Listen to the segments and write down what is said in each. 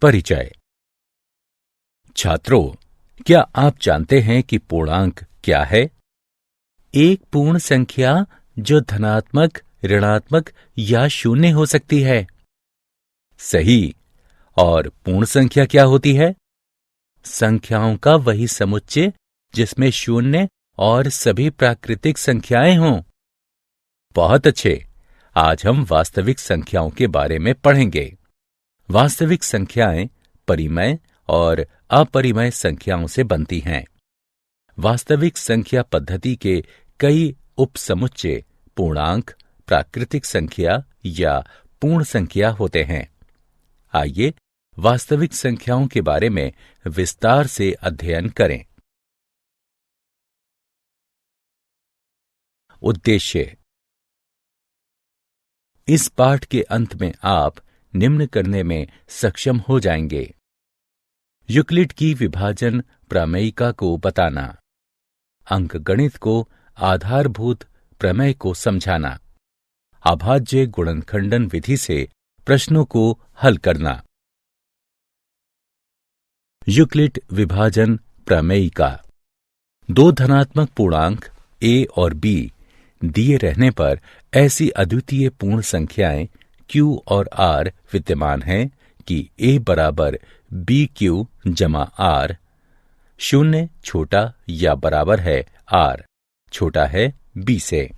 परिचय। छात्रों, क्या आप जानते हैं कि पूर्णांक क्या है? एक पूर्ण संख्या जो धनात्मक, ऋणात्मक या शून्य हो सकती है। सही। और पूर्ण संख्या क्या होती है? संख्याओं का वही समुच्चय जिसमें शून्य और सभी प्राकृतिक संख्याएं हों। बहुत अच्छे। आज हम वास्तविक संख्याओं के बारे में पढ़ेंगे। वास्तविक संख्याएं परिमेय और अपरिमेय संख्याओं से बनती हैं। वास्तविक संख्या पद्धति के कई उपसमुच्चय पूर्णांक, प्राकृतिक संख्या या पूर्ण संख्या होते हैं। आइए वास्तविक संख्याओं के बारे में विस्तार से अध्ययन करें। उद्देश्य। इस पाठ के अंत में आप निम्न करने में सक्षम हो जाएंगे। यूक्लिड की विभाजन प्रमेयिका को बताना, अंकगणित को आधारभूत प्रमेय को समझाना, अभाज्य गुणनखंडन विधि से प्रश्नों को हल करना। यूक्लिड विभाजन प्रमेयिका। दो धनात्मक पूर्णांक a और b दिए रहने पर ऐसी अद्वितीय पूर्ण संख्याएं q और r विद्यमान हैं कि a बराबर bq जमा r, शून्य छोटा या बराबर है r, छोटा है b से।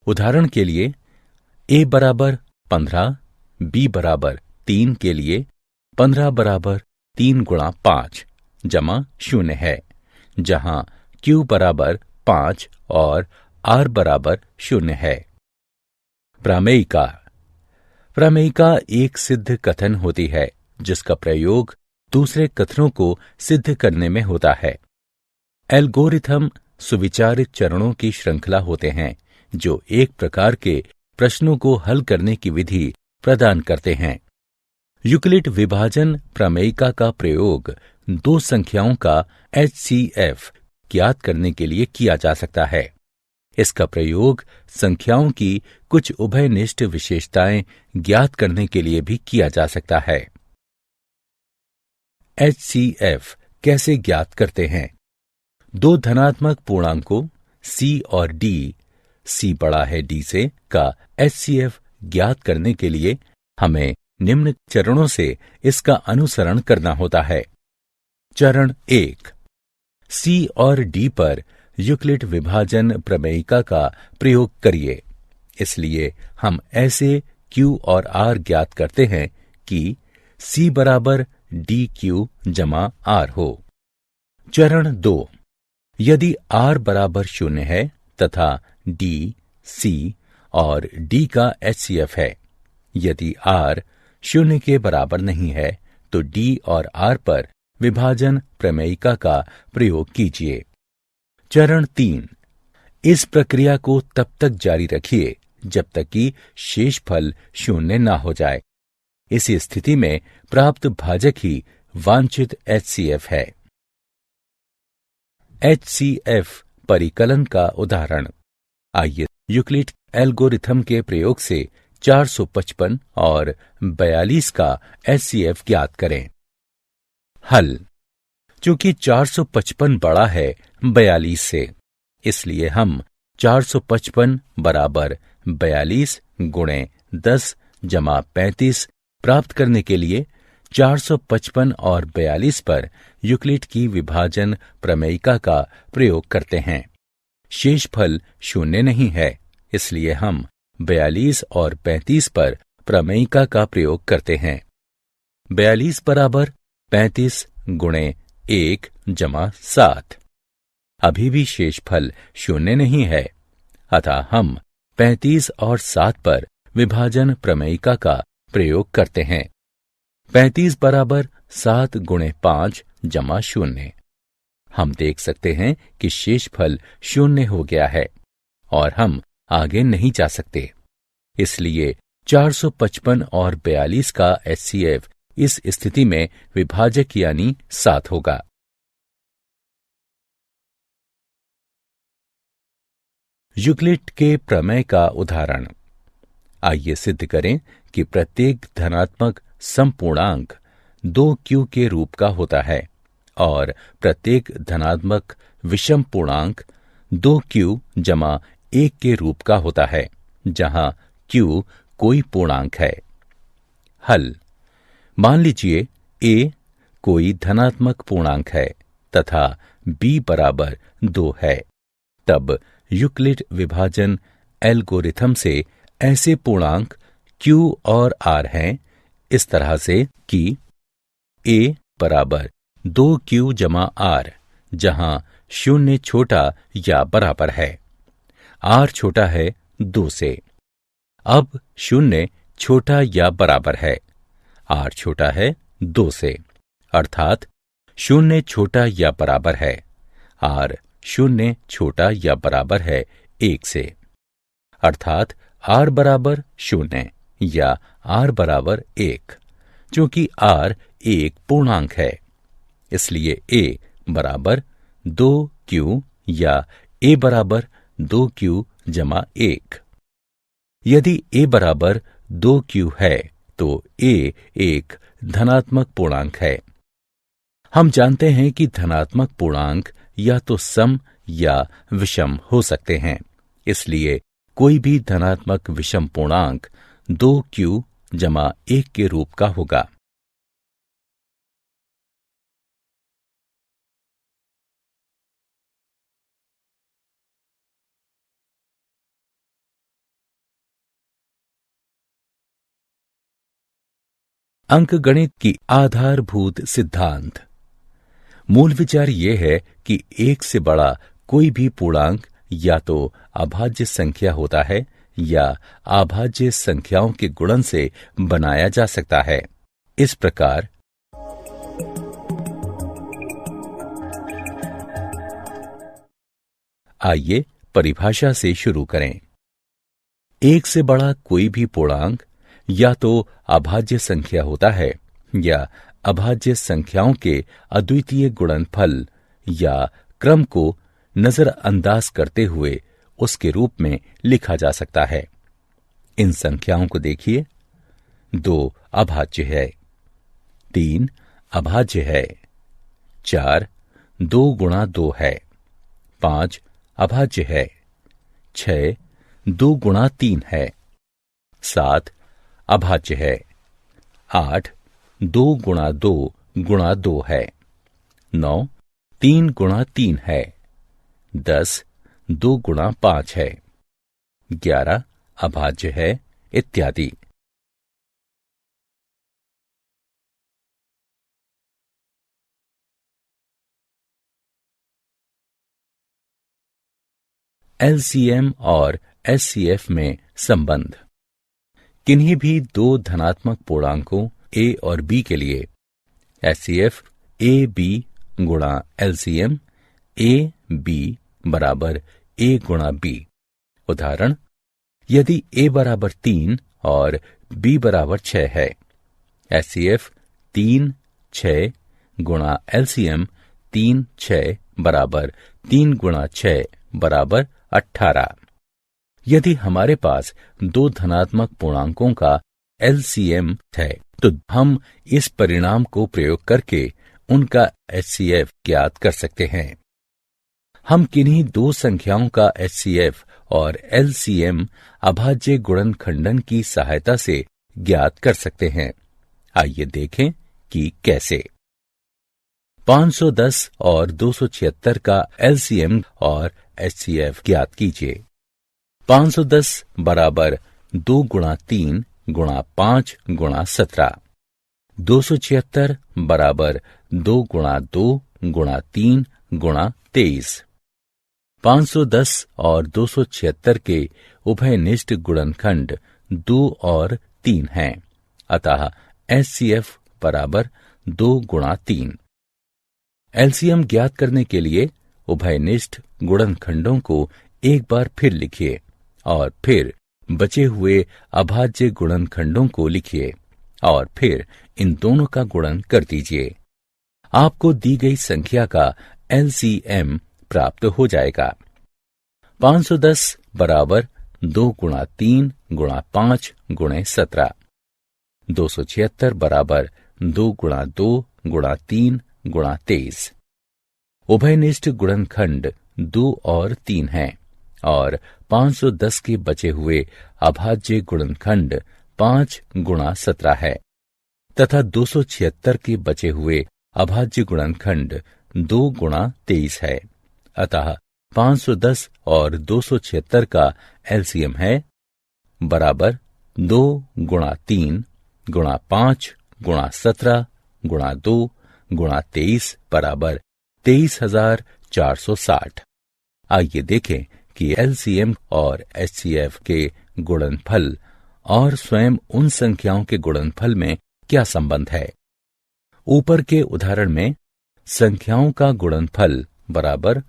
उदाहरण के लिए a बराबर 15, b बराबर 3 के लिए 15 बराबर 3 गुणा 5 जमा शून्य है, जहां q बराबर 5 और r बराबर शून्य है। प्रमेयिका। प्रमेयिका एक सिद्ध कथन होती है जिसका प्रयोग दूसरे कथनों को सिद्ध करने में होता है। एल्गोरिथम सुविचारित चरणों की श्रृंखला होते हैं जो एक प्रकार के प्रश्नों को हल करने की विधि प्रदान करते हैं। यूक्लिड विभाजन प्रमेयिका का प्रयोग दो संख्याओं का HCF ज्ञात करने के लिए किया जा सकता है। इसका प्रयोग संख्याओं की कुछ उभयनिष्ठ विशेषताएं ज्ञात करने के लिए भी किया जा सकता है। HCF कैसे ज्ञात करते हैं? दो धनात्मक पूर्णांकों C और D, C बड़ा है D से, का HCF ज्ञात करने के लिए हमें निम्न चरणों से इसका अनुसरण करना होता है। चरण 1। C और D पर यूक्लिड विभाजन प्रमेयिका का प्रयोग करिए। इसलिए हम ऐसे Q और R ज्ञात करते हैं कि C बराबर DQ जमा R हो। चरण 2। यदि R बराबर शून्य है तथा D, C और D का HCF है। यदि R शून्य के बराबर नहीं है तो D और R पर विभाजन प्रमेयिका का प्रयोग कीजिए। चरण 3। इस प्रक्रिया को तब तक जारी रखिए जब तक कि शेषफल शून्य न हो जाए। इसी स्थिति में प्राप्त भाजक ही वांछित HCF है। HCF परिकलन का उदाहरण। आइए यूक्लिड एल्गोरिथम के प्रयोग से 455 और 42 का HCF ज्ञात करें। हल। चूंकि 455 बड़ा है 42 से, इसलिए हम 455 बराबर 42 गुणे 10 जमा 35 प्राप्त करने के लिए 455 और 42 पर यूक्लिड की विभाजन प्रमेयिका का प्रयोग करते हैं। शेषफल शून्य नहीं है, इसलिए हम 42 और 35 पर प्रमेयिका का प्रयोग करते हैं। 42 बराबर 35 गुणे 1 जमा 7। अभी भी शेषफल शून्य नहीं है, अतः हम 35 और 7 पर विभाजन प्रमेयिका का प्रयोग करते हैं। 35 बराबर 7 गुणे 5 जमा 0। हम देख सकते हैं कि शेषफल शून्य हो गया है और हम आगे नहीं जा सकते। इसलिए 455 और 42 का HCF इस स्थिति में विभाजक यानी 7 होगा। यूक्लिड के प्रमेय का उदाहरण। आइए सिद्ध करें कि प्रत्येक धनात्मक समपूर्णांक 2q के रूप का होता है और प्रत्येक धनात्मक विषम पूर्णांक 2q जमा 1 के रूप का होता है, जहां q कोई पूर्णांक है। हल: मान लीजिए a कोई धनात्मक पूर्णांक है तथा b बराबर 2 है। तब यूक्लिड विभाजन एल्गोरिथम से ऐसे पूर्णांक q और r हैं इस तरह से कि a बराबर 2q जमा r, जहां 0 छोटा या बराबर है, r छोटा है 2 से। अब 0 छोटा या बराबर है, r छोटा है 2 से, अर्थात 0 छोटा या बराबर है, r 0 छोटा या बराबर है 1 से, अर्थात r बराबर 0 या r बराबर 1, चूंकि r एक पूर्णांक है, इसलिए a बराबर 2q या a बराबर 2q जमा 1। यदि a बराबर 2q है तो a एक धनात्मक पूर्णांक है। हम जानते हैं कि धनात्मक पूर्णांक या तो सम या विषम हो सकते हैं, इसलिए कोई भी धनात्मक विषम पूर्णांक 2q जमा 1 के रूप का होगा। अंकगणित की आधारभूत सिद्धांत। मूल विचार यह है कि 1 से बड़ा कोई भी पूर्णांक या तो अभाज्य संख्या होता है या अभाज्य संख्याओं के गुणन से बनाया जा सकता है। इस प्रकार आइए परिभाषा से शुरू करें। 1 से बड़ा कोई भी पूर्णांक या तो अभाज्य संख्या होता है या अभाज्य संख्याओं के अद्वितीय गुणनफल या क्रम को नजरअंदाज करते हुए उसके रूप में लिखा जा सकता है। इन संख्याओं को देखिए। 2 अभाज्य है, 3 अभाज्य है, 4 2 गुणा 2 है, 5 अभाज्य है, 6 2 गुणा 3 है, 7 अभाज्य है, 8 2 गुणा 2 गुणा 2 है, 9 3 गुणा 3 है, 10 2 गुणा 5 है, 11 अभाज्य है, इत्यादि। एलसीएम और एचसीएफ में संबंध। किन्हीं भी दो धनात्मक पूर्णांकों a और b के लिए एचसीएफ ए बी गुणा एलसीएम ए बी बराबर a गुणा b। उदाहरण: यदि a बराबर 3 और b बराबर 6 है, एचसीएफ 3 6 गुणा एलसीएम 3 6 बराबर 3 गुणा 6 बराबर 18। यदि हमारे पास दो धनात्मक पूर्णांकों का एलसीएम है तो हम इस परिणाम को प्रयोग करके उनका एचसीएफ ज्ञात कर सकते हैं। हम किन्हीं दो संख्याओं का एचसीएफ और एलसीएम अभाज्य गुणनखंडन की सहायता से ज्ञात कर सकते हैं। आइए देखें कि कैसे। 510 और 276 का एलसीएम और एचसीएफ ज्ञात कीजिए। 510 बराबर 2 गुणा 3 गुणा 5 गुणा 17। 276 बराबर 2 गुणा 2 गुणा 3 गुणा 23। 510 और 276 के उभयनिष्ठ गुणनखंड 2 और 3 हैं, अतः एचसीएफ बराबर 2 गुणा 3। एलसीएम ज्ञात करने के लिए उभयनिष्ठ गुणनखंडों को एक बार फिर लिखिए और फिर बचे हुए अभाज्य गुणनखंडों को लिखिए और फिर इन दोनों का गुणन कर दीजिए। आपको दी गई संख्या का एलसीएम प्राप्त हो जाएगा। 510 बराबर 2 गुणा 3 गुणा 5 गुणे 17। 276 बराबर 2 गुणा 2 गुणा 3 गुणा 23। उभयनिष्ठ गुणनखंड 2 और 3 हैं और 510 के बचे हुए अभाज्य गुणनखंड 5 गुणा 17 है तथा 276 के बचे हुए अभाज्य गुणनखंड 2 गुणा 23 है। अतः 510 और 276 का एलसीएम है बराबर 2 गुणा 3 गुणा 5 गुणा 17 गुणा 2 गुणा 23 बराबर 23,460। आइए देखें कि एलसीएम और एचसीएफ के गुणनफल और स्वयं उन संख्याओं के गुणनफल में क्या संबंध है। ऊपर के उदाहरण में संख्याओं का गुणनफल बराबर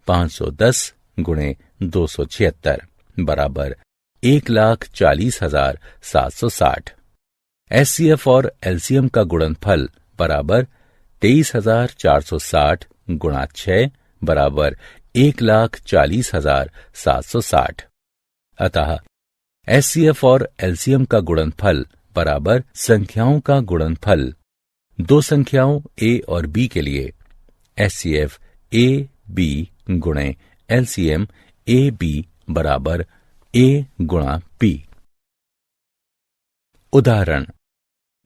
510 गुणे 276 बराबर 1,40,760। एचसीएफ और एलसीएम का गुणनफल बराबर 23,460 गुणा 6 बराबर 1,40,760। अतः एचसीएफ और एलसीएम का गुणनफल बराबर संख्याओं का गुणनफल दो संख्याओं ए और बी के लिए एचसीएफ ए बी गुणे एलसीएम ए बी बराबर ए गुणा बी। उदाहरण,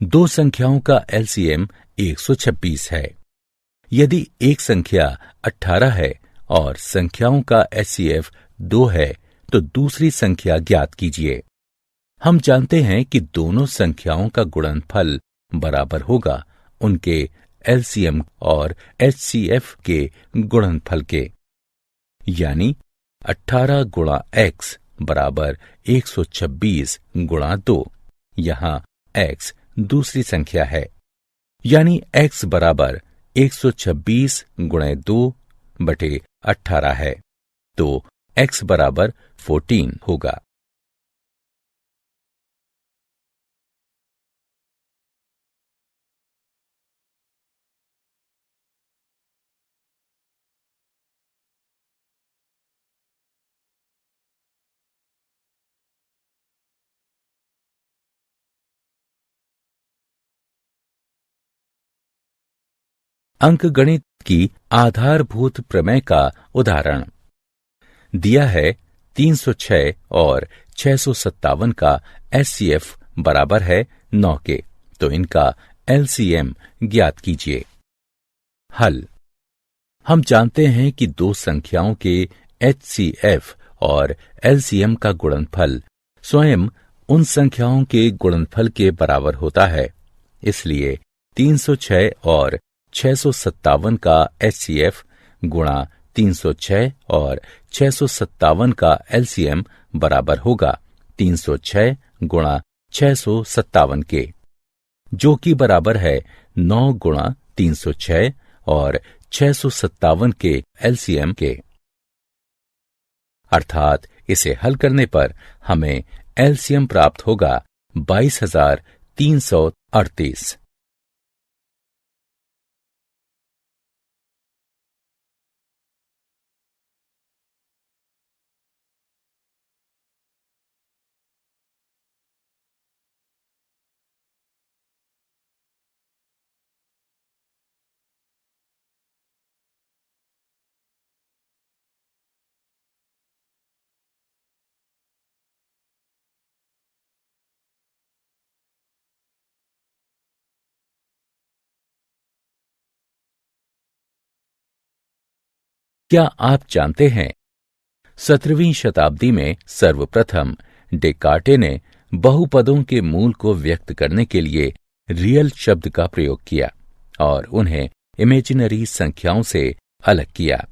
दो संख्याओं का एलसीएम 126 है। यदि एक संख्या 18 है और संख्याओं का एचसीएफ 2 है तो दूसरी संख्या ज्ञात कीजिए। हम जानते हैं कि दोनों संख्याओं का गुणनफल बराबर होगा उनके एलसीएम और एचसीएफ के गुणनफल के, यानी 18 गुणा x बराबर 126 गुणा 2। यहां x दूसरी संख्या है, यानी x बराबर 126 गुणे 2 बटे 18 है, तो x बराबर 14 होगा। अंकगणित की आधारभूत प्रमेय का उदाहरण दिया है। 306 और 657 का एचसीएफ बराबर है 9 के, तो इनका एलसीएम ज्ञात कीजिए। हल, हम जानते हैं कि दो संख्याओं के एचसीएफ और एलसीएम का गुणनफल स्वयं उन संख्याओं के गुणनफल के बराबर होता है। इसलिए 306 और 657 का एचसीएफ गुणा 306 और 657 का एलसीएम बराबर होगा 306 गुणा 657 के, जो कि बराबर है 9 गुणा 306 और 657 के एलसीएम के। अर्थात इसे हल करने पर हमें एलसीएम प्राप्त होगा 22,338। क्या आप जानते हैं 17वीं शताब्दी में सर्वप्रथम डेकार्टे ने बहुपदों के मूल को व्यक्त करने के लिए रियल शब्द का प्रयोग किया और उन्हें इमेजिनरी संख्याओं से अलग किया।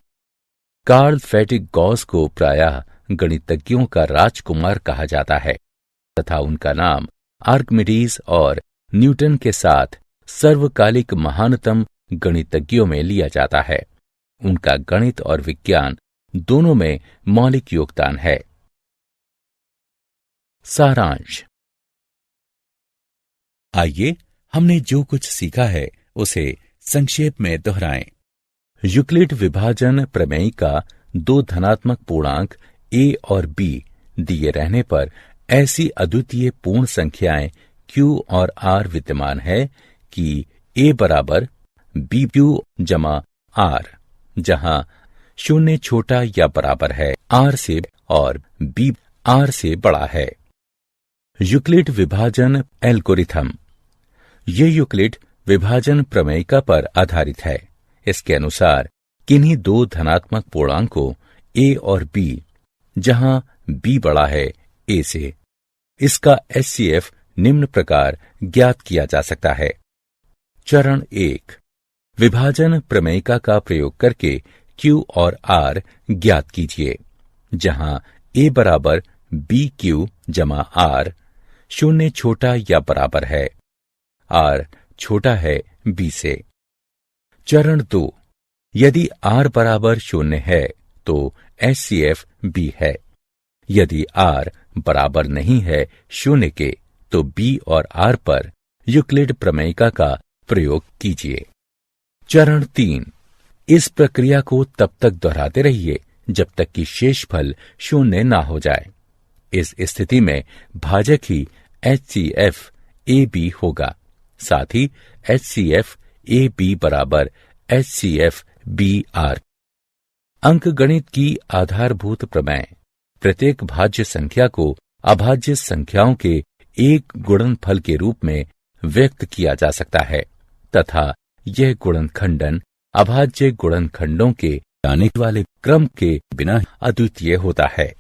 कार्ल फ्रेडरिक गॉस को प्रायः गणितज्ञों का राजकुमार कहा जाता है तथा उनका नाम आर्किमिडीज और न्यूटन के साथ सर्वकालिक महानतम गणितज्ञों में लिया जाता है। उनका गणित और विज्ञान दोनों में मौलिक योगदान है। सारांश, आइए हमने जो कुछ सीखा है उसे संक्षेप में दोहराएं। यूक्लिड विभाजन प्रमेय का दो धनात्मक पूर्णांक a और b दिए रहने पर ऐसी अद्वितीय पूर्ण संख्याएं q और r विद्यमान है कि A बराबर BQ जमा R, जहां शून्य छोटा या बराबर है R से और B R से बड़ा है। यूक्लिड विभाजन एल्गोरिथम। ये यूक्लिड विभाजन प्रमेयिका पर आधारित है। इसके अनुसार किन्हीं दो धनात्मक पूर्णांकों A और B, जहां B बड़ा है A से, इसका HCF निम्न प्रकार ज्ञात किया जा सकता है। चरण 1, विभाजन प्रमेयिका का प्रयोग करके Q और R ज्ञात कीजिए, जहां A बराबर BQ जमा R, शून्य छोटा या बराबर है R छोटा है B से। चरण 2, यदि R बराबर शून्य है तो HCF B है। यदि R बराबर नहीं है शून्य के तो B और R पर यूक्लिड प्रमेयिका का प्रयोग कीजिए। चरण 3, इस प्रक्रिया को तब तक दोहराते रहिए जब तक कि शेषफल शून्य ना हो जाए। इस स्थिति में भाजक ही HCF AB होगा। साथ ही HCF AB बराबर HCF BR। अंकगणित की आधारभूत प्रमेय। प्रत्येक भाज्य संख्या को अभाज्य संख्याओं के एक गुणनफल के रूप में व्यक्त किया जा सकता है तथा यह गुणनखंडन अभाज्य गुणनखंडों के आने वाले क्रम के बिना अद्वितीय होता है।